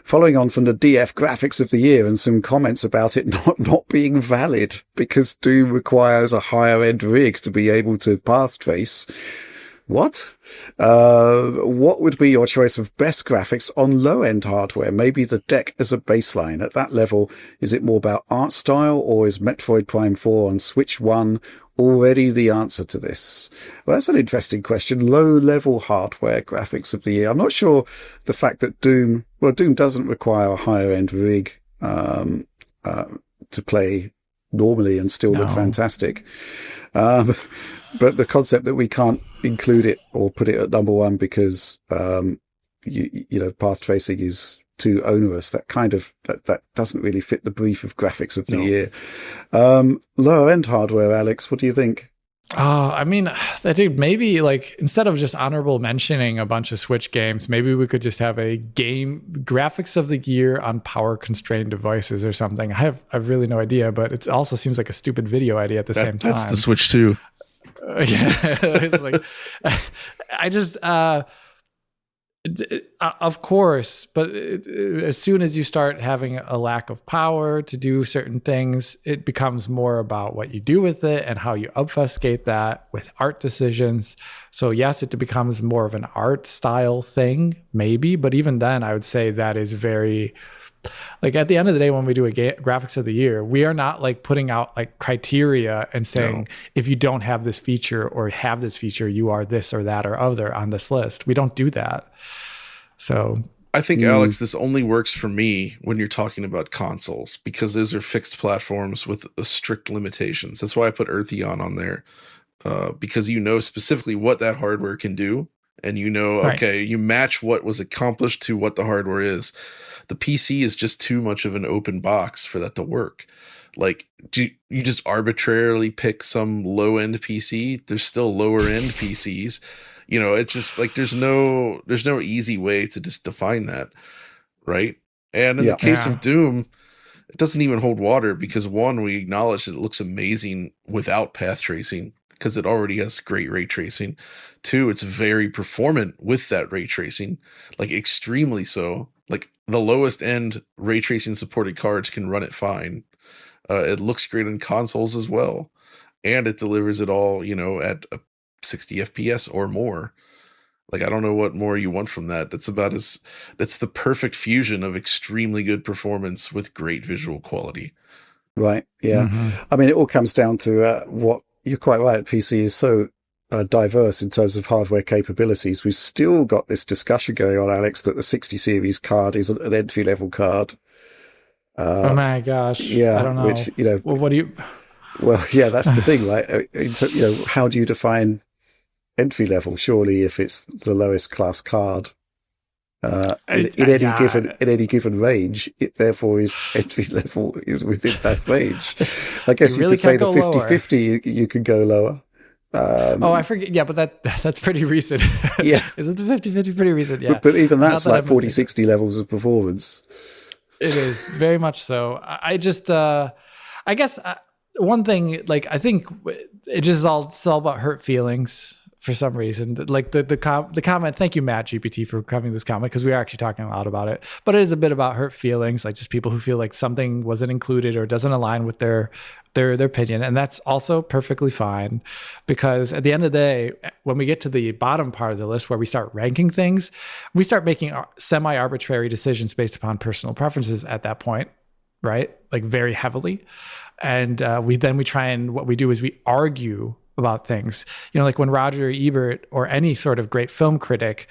Following on from the DF graphics of the year and some comments about it not being valid because Doom requires a higher end rig to be able to path trace. What? What would be your choice of best graphics on low-end hardware? Maybe the deck as a baseline. At that level, is it more about art style, or is Metroid Prime 4 on Switch 1 already the answer to this? Well, that's an interesting question. Low-level hardware graphics of the year. I'm not sure the fact that Doom doesn't require a higher-end rig to play normally and still look fantastic. But the concept that we can't include it or put it at number one because, path tracing is too onerous, that doesn't really fit the brief of graphics of the year. Lower end hardware, Alex, what do you think? I mean, I think maybe like instead of just honorable mentioning a bunch of Switch games, maybe we could just have a game graphics of the year on power constrained devices or something. I've really no idea, but it also seems like a stupid video idea at the same time. That's the Switch 2. Yeah, it's like I just of course, but as soon as you start having a lack of power to do certain things, it becomes more about what you do with it and how you obfuscate that with art decisions. So yes, it becomes more of an art style thing, maybe, but even then I would say that is very, like at the end of the day, when we do a graphics of the year, we are not like putting out like criteria and saying, if you don't have this feature or have this feature, you are this or that or other on this list. We don't do that. So I think, Alex, this only works for me when you're talking about consoles, because those are fixed platforms with strict limitations. That's why I put Eartheon on there, because you know specifically what that hardware can do. And you know, okay, you match what was accomplished to what the hardware is. The PC is just too much of an open box for that to work. Like, do you just arbitrarily pick some low-end PC? There's still lower-end PCs. You know, it's just like there's no easy way to just define that, right? And in the case of Doom, it doesn't even hold water because, one, we acknowledge that it looks amazing without path tracing because it already has great ray tracing. Two, it's very performant with that ray tracing, like extremely so. Like the lowest end ray tracing supported cards can run it fine. It looks great on consoles as well. And it delivers it all, you know, at 60 FPS or more. Like, I don't know what more you want from that. That's the perfect fusion of extremely good performance with great visual quality. Right. Yeah. Mm-hmm. I mean, it all comes down to what you're quite right. PC is so diverse in terms of hardware capabilities. We've still got this discussion going on, Alex, that the 60 series card is an entry level card. Oh my gosh. Yeah. I don't know. Which, you know, well, what do you, well, yeah, that's the thing, right? You know, how do you define entry level? Surely if it's the lowest class card, in any given range, it therefore is entry level within that range. I guess you could say the 50-50, you could go lower. I forget. Yeah, but that's pretty recent. Yeah. Isn't the 50-50 pretty recent? Yeah. But even that's like 40-60 levels of performance. It is very much so. I just, I guess one thing, like, I think it just it's all about hurt feelings for some reason. Like the comment, thank you, Matt GPT, for covering this comment, because we are actually talking a lot about it, but it is a bit about hurt feelings, like just people who feel like something wasn't included or doesn't align with their opinion. And that's also perfectly fine, because at the end of the day, when we get to the bottom part of the list where we start ranking things, we start making semi-arbitrary decisions based upon personal preferences at that point, right? Like very heavily. And we try and what we do is we argue about things, you know, like when Roger Ebert or any sort of great film critic,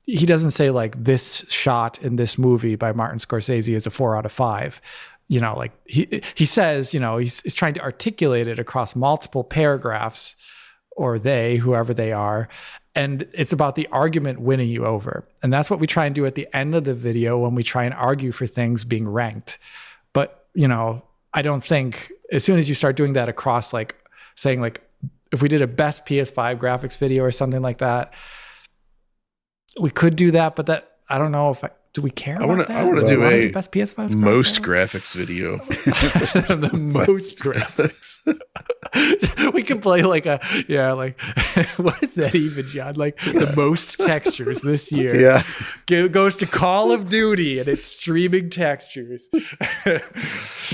he doesn't say like this shot in this movie by Martin Scorsese is a 4 out of 5. You know, like he says, you know, he's trying to articulate it across multiple paragraphs, or whoever they are. And it's about the argument winning you over. And that's what we try and do at the end of the video when we try and argue for things being ranked. But, you know, I don't think as soon as you start doing that across, like saying like, if we did a best PS5 graphics video or something like that, we could do that, but that, I don't know if do we care about that? I want to do a best PS5 most graphics video. The most graphics. We can play like what is that even, John? Like the most textures this year. Yeah. Goes to Call of Duty and it's streaming textures.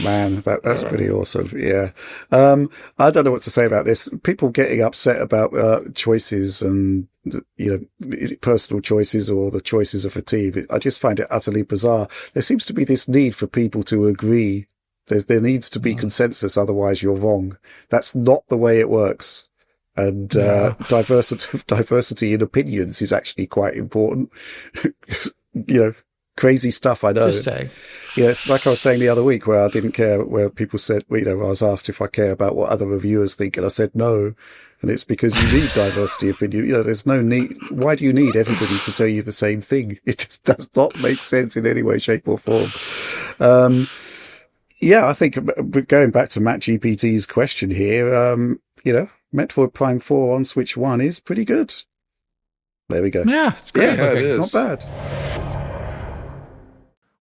Man, that's pretty awesome. Yeah. I don't know what to say about this. People getting upset about choices and, personal choices or the choices of a team. I just find it utterly bizarre. There seems to be this need for people to agree. There needs to be consensus, otherwise you're wrong. That's not the way it works. And diversity in opinions is actually quite important. Crazy stuff, I know. Just saying. Yeah, it's like I was saying the other week where I didn't care, where people said, I was asked if I care about what other reviewers think, and I said no. And it's because you need diversity of opinion. There's no need. Why do you need everybody to tell you the same thing? It just does not make sense in any way, shape or form. Yeah, I think going back to Matt GPT's question here, Metroid Prime 4 on Switch 1 is pretty good. There we go. Yeah, it's great. Yeah, it is. Not bad.